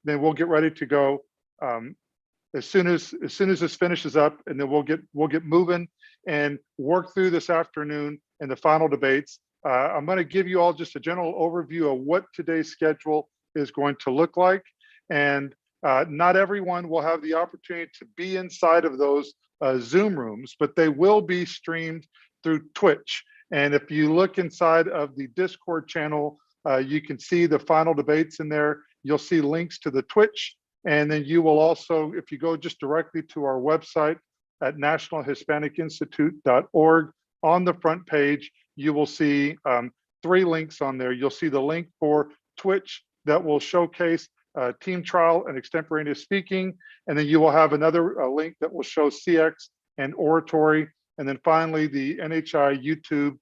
then we'll get ready to go as soon as this finishes up, and then we'll get moving and work through this afternoon in the final debates. I'm going to give you all just a general overview of what today's schedule is going to look like, and not everyone will have the opportunity to be inside of those Zoom rooms, but they will be streamed through Twitch. And if you look inside of the Discord channel, you can see the final debates in there. You'll see links to the Twitch. And then you will also, if you go just directly to our website at nationalhispanicinstitute.org, on the front page, you will see 3 links on there. You'll see the link for Twitch that will showcase team trial and extemporaneous speaking. And then you will have another link that will show CX and oratory. And then finally, the NHI YouTube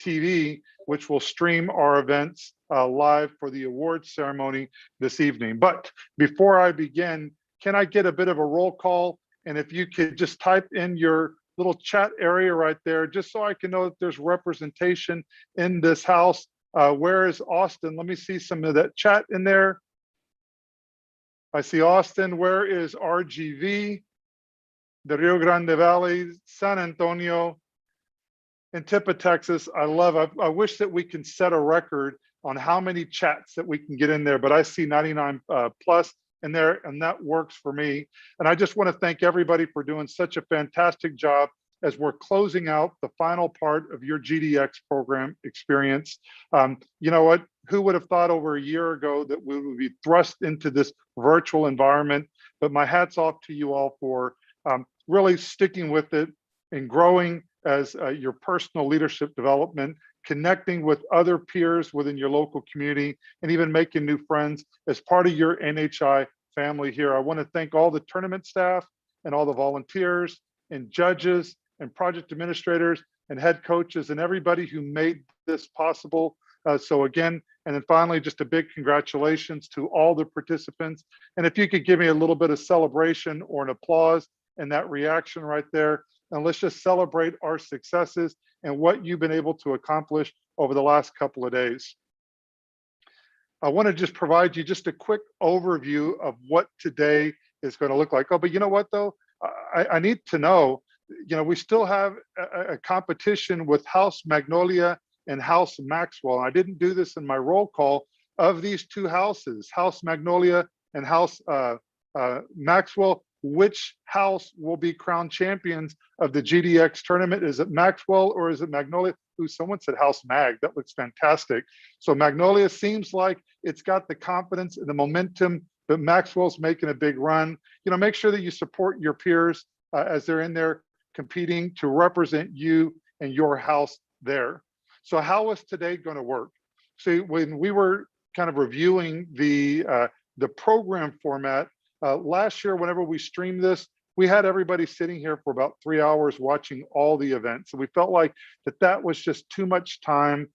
TV, which will stream our events live for the awards ceremony this evening. But before I begin, can I get a bit of a roll call? And if you could just type in your little chat area right there, just so I can know that there's representation in this house. Where is Austin? Let me see some of that chat in there. I see Austin. Where is RGV? The Rio Grande Valley, San Antonio, and Tipa, Texas. I wish that we can set a record on how many chats that we can get in there, but I see 99 plus in there, and that works for me. And I just want to thank everybody for doing such a fantastic job as we're closing out the final part of your GDX program experience. You know what? Who would have thought over a year ago that we would be thrust into this virtual environment? But my hat's off to you all for really sticking with it and growing as your personal leadership development, connecting with other peers within your local community, and even making new friends as part of your NHI family here. I want to thank all the tournament staff and all the volunteers and judges and project administrators and head coaches and everybody who made this possible. So again, and then finally, just a big congratulations to all the participants. And if you could give me a little bit of celebration or an applause and that reaction right there, and let's just celebrate our successes and what you've been able to accomplish over the last couple of days. I want to just provide you just a quick overview of what today is going to look like. Oh, but you know what though? I need to know, you know, we still have a competition with House Magnolia and House Maxwell. I didn't do this in my roll call of these 2 houses, House Magnolia and House Maxwell. Which house will be crowned champions of the GDX tournament? Is it Maxwell or is it Magnolia? Ooh, someone said House Mag. That looks fantastic. So Magnolia seems like it's got the confidence and the momentum, but Maxwell's making a big run. You know, make sure that you support your peers as they're in there competing to represent you and your house there. So how is today going to work? See, when we were kind of reviewing the program format, last year, whenever we streamed this, we had everybody sitting here for about 3 hours watching all the events. And we felt like that was just too much time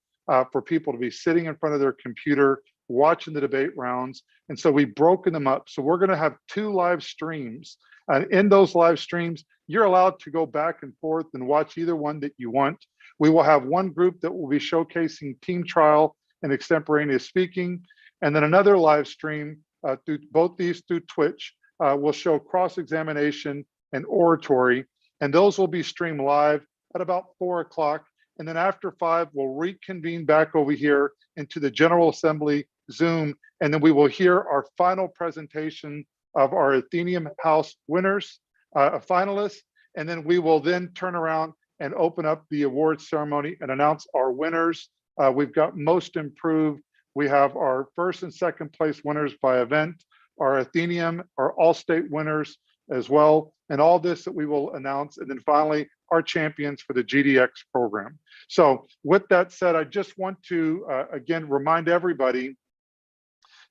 for people to be sitting in front of their computer, watching the debate rounds. And so we've broken them up. So we're going to have 2 live streams. And in those live streams, you're allowed to go back and forth and watch either one that you want. We will have one group that will be showcasing team trial and extemporaneous speaking. And then another live stream through both these through Twitch will show cross-examination and oratory, and those will be streamed live at about 4 o'clock. And then after 5, we'll reconvene back over here into the General Assembly Zoom, and then we will hear our final presentation of our Athenaeum House winners, finalists, and then we will then turn around and open up the awards ceremony and announce our winners. We've got most improved. We have our first and second place winners by event, our Athenaeum, our all-state winners as well, and all this that we will announce. And then finally, our champions for the GDX program. So with that said, I just want to, again, remind everybody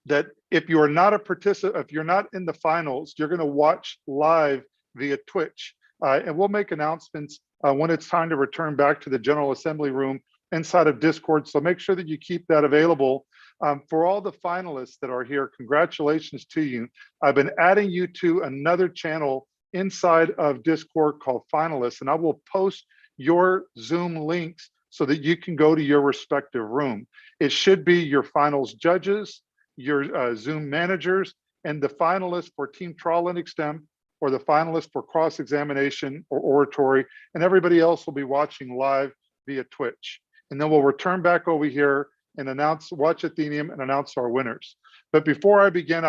that if you are not a participant, if you're not in the finals, you're gonna watch live via Twitch. And we'll make announcements when it's time to return back to the General Assembly room inside of Discord. So make sure that you keep that available. For all the finalists that are here, congratulations to you. I've been adding you to another channel inside of Discord called Finalists, and I will post your Zoom links so that you can go to your respective room. It should be your finals judges, your Zoom managers, and the finalists for team trial and extemp, or the finalists for cross-examination or oratory, and everybody else will be watching live via Twitch. And then we'll return back over here and watch Atheneum and announce our winners. But before I begin,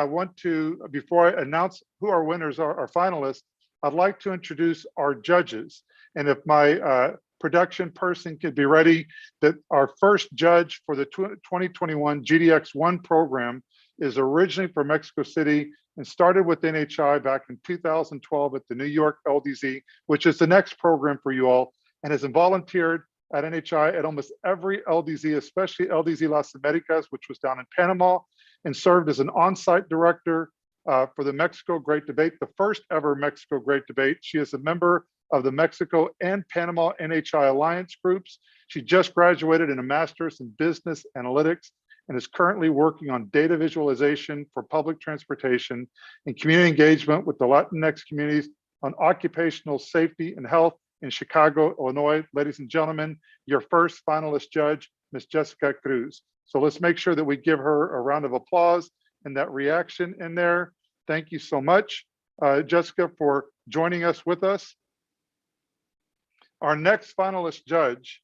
before I announce who our winners are, our finalists, I'd like to introduce our judges. And if my production person could be ready, that our first judge for the 2021 GDX1 program is originally from Mexico City and started with NHI back in 2012 at the New York LDZ, which is the next program for you all, and has volunteered at NHI at almost every LDZ, especially LDZ Las Americas, which was down in Panama, and served as an on-site director for the Mexico Great Debate, the first ever Mexico Great Debate. She is a member of the Mexico and Panama NHI Alliance groups. She just graduated in a master's in business analytics and is currently working on data visualization for public transportation and community engagement with the Latinx communities on occupational safety and health in Chicago, Illinois. Ladies and gentlemen, your first finalist judge, Ms. Jessica Cruz. So let's make sure that we give her a round of applause and that reaction in there. Thank you so much, Jessica, for joining us with us. Our next finalist judge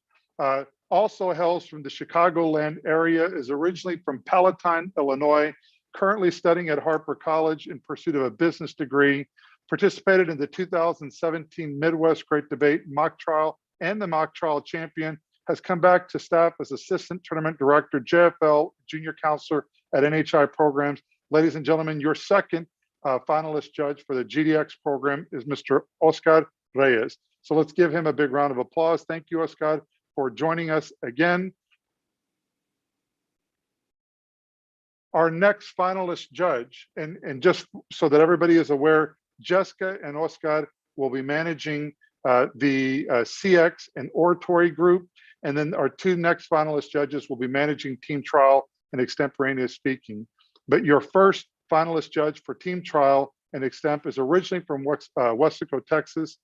also hails from the Chicagoland area, is originally from Palatine, Illinois, currently studying at Harper College in pursuit of a business degree, participated in the 2017 Midwest Great Debate mock trial and the mock trial champion, has come back to staff as assistant tournament director, JFL junior counselor at NHI programs. Ladies and gentlemen, your second finalist judge for the GDX program is Mr. Oscar Reyes. So let's give him a big round of applause. Thank you, Oscar, for joining us again. Our next finalist judge, and just so that everybody is aware, Jessica and Oscar will be managing the CX and oratory group. And then our two next finalist judges will be managing team trial and extemporaneous speaking. But your first finalist judge for team trial and extemp is originally from Weslaco, Texas,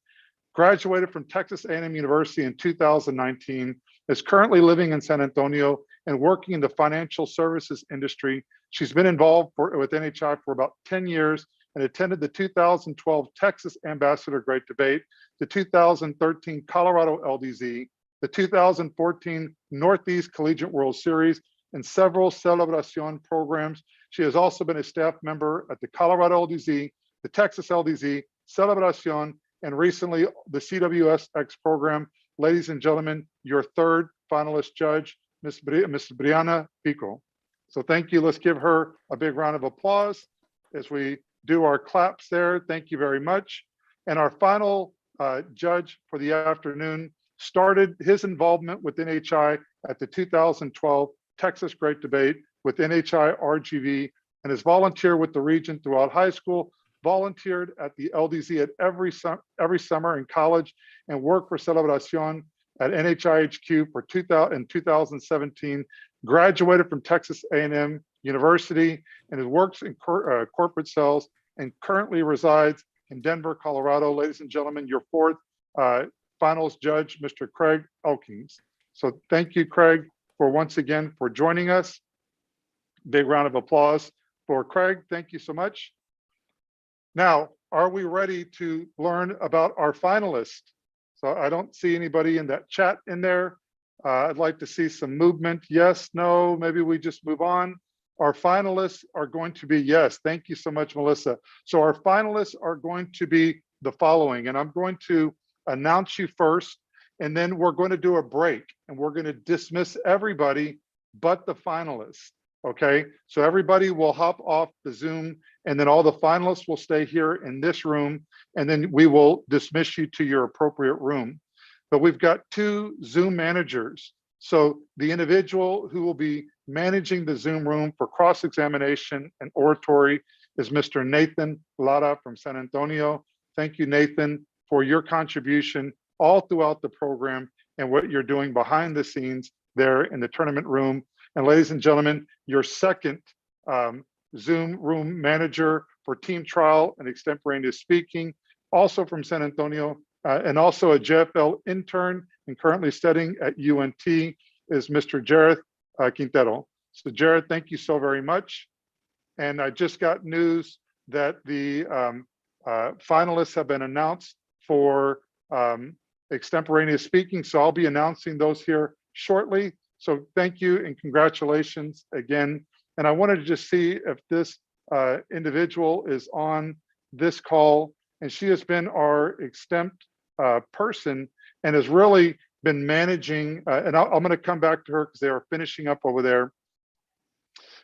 graduated from Texas A&M University in 2019, is currently living in San Antonio and working in the financial services industry. She's been involved with NHI for about 10 years and attended the 2012 Texas Ambassador Great Debate, the 2013 Colorado LDZ, the 2014 Northeast Collegiate World Series, and several Celebración programs. She has also been a staff member at the Colorado LDZ, the Texas LDZ, Celebración, and recently the CWSX program. Ladies and gentlemen, your third finalist judge, Ms. Brianna Pico. So thank you. Let's give her a big round of applause as we do our claps there. Thank you very much. And our final judge for the afternoon started his involvement with NHI at the 2012 Texas Great Debate with NHI RGV and has volunteered with the region throughout high school, volunteered at the LDZ at every summer in college, and worked for Celebración at NHI HQ for 2017, graduated from Texas A&M University and works in corporate sales and currently resides in Denver, Colorado. Ladies and gentlemen, your fourth finals judge, Mr. Craig Elkins. So thank you, Craig, for once again for joining us. Big round of applause for Craig. Thank you so much. Now, are we ready to learn about our finalists? So I don't see anybody in that chat in there. I'd like to see some movement. Yes, no, maybe we just move on. Our finalists are going to be, yes, thank you so much, Melissa. So our finalists are going to be the following, and I'm going to announce you first, and then we're going to do a break, and we're going to dismiss everybody but the finalists, okay? So everybody will hop off the Zoom, and then all the finalists will stay here in this room, and then we will dismiss you to your appropriate room. But we've got two Zoom managers. So the individual who will be managing the Zoom room for cross-examination and oratory is Mr. Nathan Lara from San Antonio. Thank you, Nathan, for your contribution all throughout the program and what you're doing behind the scenes there in the tournament room. And ladies and gentlemen, your second Zoom room manager for team trial and extemporaneous speaking, also from San Antonio, and also a JFL intern and currently studying at UNT, is Mr. Jareth Quintero. So Jareth, thank you so very much. And I just got news that the finalists have been announced for extemporaneous speaking. So I'll be announcing those here shortly. So thank you and congratulations again. And I wanted to just see if this individual is on this call, and she has been our extempt person and has really been managing, and I'm going to come back to her because they are finishing up over there.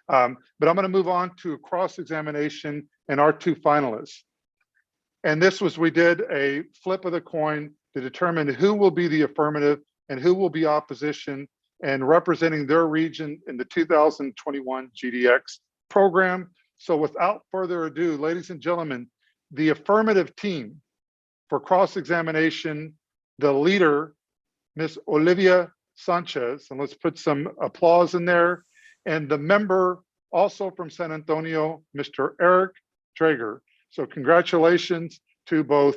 But I'm going to move on to cross-examination and our two finalists. And this was, we did a flip of the coin to determine who will be the affirmative and who will be opposition and representing their region in the 2021 GDX program. So without further ado, ladies and gentlemen, the affirmative team for cross-examination, the leader, Ms. Olivia Sanchez, and let's put some applause in there, and the member also from San Antonio, Mr. Eric Draeger. So congratulations to both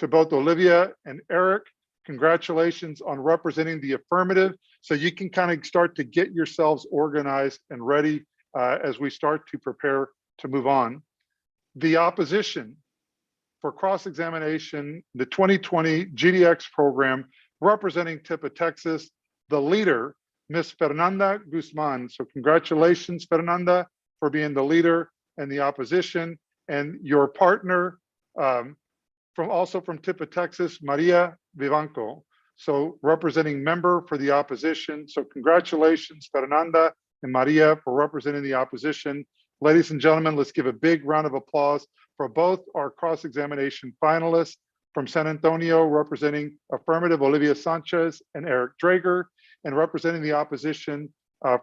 Olivia and Eric. Congratulations on representing the affirmative. So you can kind of start to get yourselves organized and ready as we start to prepare to move on. The opposition for cross-examination, the 2020 GDX program representing TIPA Texas, the leader, Ms. Fernanda Guzman. So congratulations, Fernanda, for being the leader and the opposition, and your partner also from TIPA Texas, Maria Vivanco. So representing member for the opposition. So congratulations, Fernanda and Maria, for representing the opposition. Ladies and gentlemen, let's give a big round of applause for both our cross-examination finalists from San Antonio, representing affirmative, Olivia Sanchez and Eric Draeger, and representing the opposition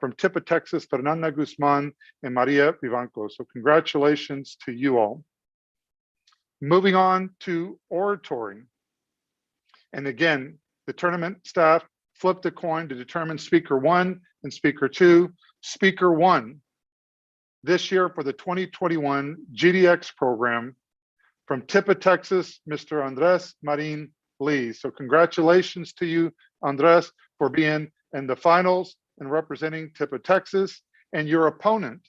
from TIPA Texas, Fernanda Guzman and Maria Vivanco. So congratulations to you all. Moving on to oratory. And again, the tournament staff flipped a coin to determine speaker one and speaker two. Speaker one this year for the 2021 GDX program from TIPA Texas, Mr. Andres Marin Lee. So congratulations to you, Andres, for being in the finals and representing TIPA Texas, and your opponent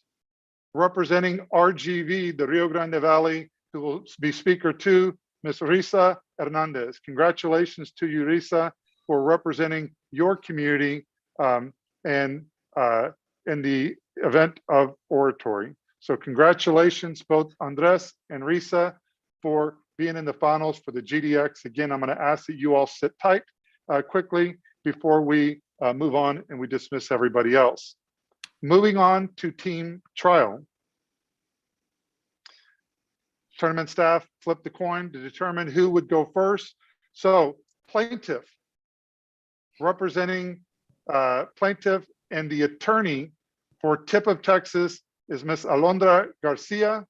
representing RGV, the Rio Grande Valley, who will be speaker two, Ms. Risa Hernandez. Congratulations to you, Risa, for representing your community in the event of oratory. So congratulations, both Andres and Risa, for being in the finals for the GDX. Again, I'm going to ask that you all sit tight quickly before we move on and we dismiss everybody else. Moving on to team trial. Tournament staff flipped the coin to determine who would go first. So plaintiff, representing plaintiff and the attorney for TIPA Texas is Ms. Alondra Garcia.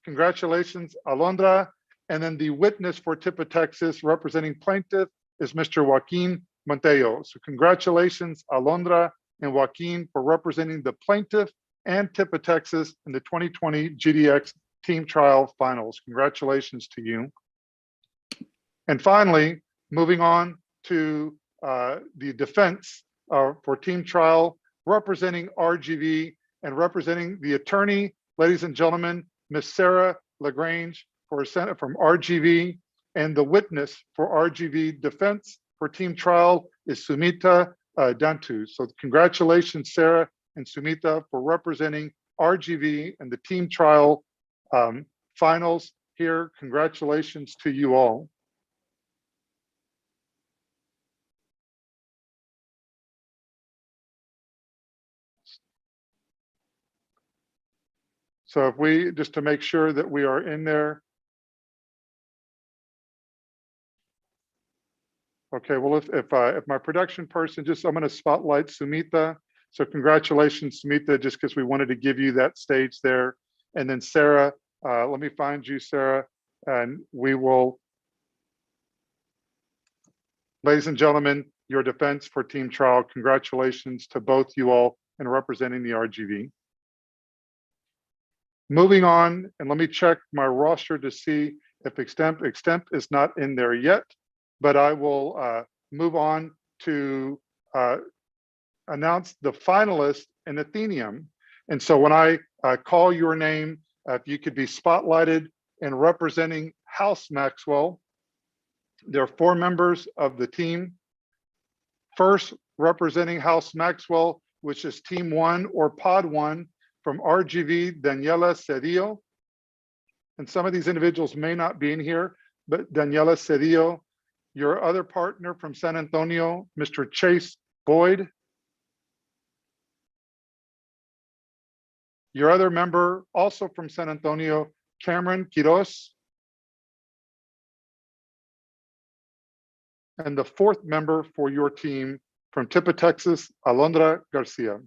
Congratulations, Alondra. And then the witness for TIPA Texas representing plaintiff is Mr. Joaquin Montejo. So congratulations, Alondra and Joaquin, for representing the plaintiff and TIPA Texas in the 2020 GDX team trial finals. Congratulations to you. And finally, moving on to the defense for team trial, representing RGV and representing the attorney, ladies and gentlemen, Ms. Sarah LaGrange for Senate from RGV, and the witness for RGV defense for team trial is Sumita Dantu. So congratulations, Sarah and Sumita, for representing RGV and the team trial finals here. Congratulations to you all. So if we, just to make sure that we are in there. Okay, well, if my production person, I'm going to spotlight Sumita. So congratulations, Sumita, just because we wanted to give you that stage there. And then Sarah, let me find you, Sarah, and we will, ladies and gentlemen, your defense for team trial. Congratulations to both you all in representing the RGV. Moving on, and let me check my roster to see if extemp is not in there yet, but I will move on to announce the finalists in Athenium. And so when I call your name, if you could be spotlighted and representing House Maxwell, there are 4 members of the team. First, representing House Maxwell, which is Team 1 or Pod 1 from RGV, Daniela Cedillo. And some of these individuals may not be in here, but Daniela Cedillo, your other partner from San Antonio, Mr. Chase Boyd. Your other member, also from San Antonio, Cameron Quiroz. And the 4th member for your team from Tipa, Texas, Alondra Garcia.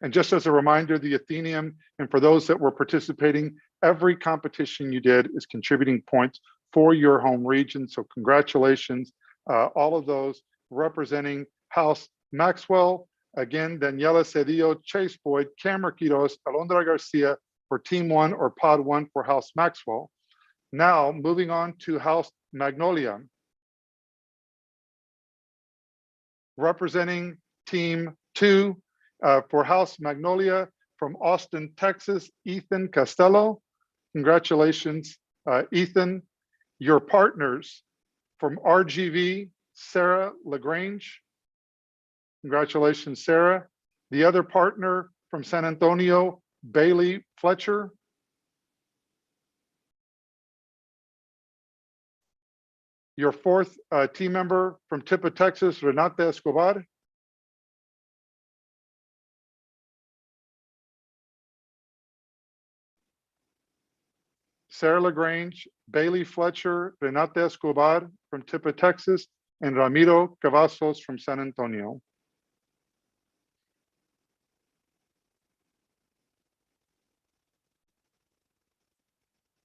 And just as a reminder, the Athenaeum, and for those that were participating, every competition you did is contributing points for your home region. So congratulations, all of those representing House Maxwell. Again, Daniela Cedillo, Chase Boyd, Cameron Quiroz, Alondra Garcia for Team 1 or Pod 1 for House Maxwell. Now, moving on to House Magnolia. Representing Team 2 for House Magnolia from Austin, Texas, Ethan Costello. Congratulations, Ethan. Your partners from RGV, Sarah LaGrange. Congratulations, Sarah. The other partner from San Antonio, Bailey Fletcher. Your 4th team member from Tipa, Texas, Renata Escobar. Sarah LaGrange, Bailey Fletcher, Renata Escobar from Tipa, Texas, and Ramiro Cavazos from San Antonio.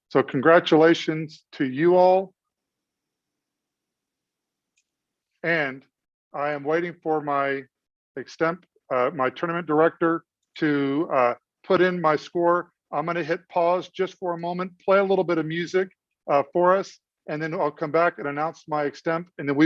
So congratulations to you all. And I am waiting for my my tournament director to put in my score. I'm going to hit pause just for a moment, play a little bit of music for us, and then I'll come back and announce my extemp, and then we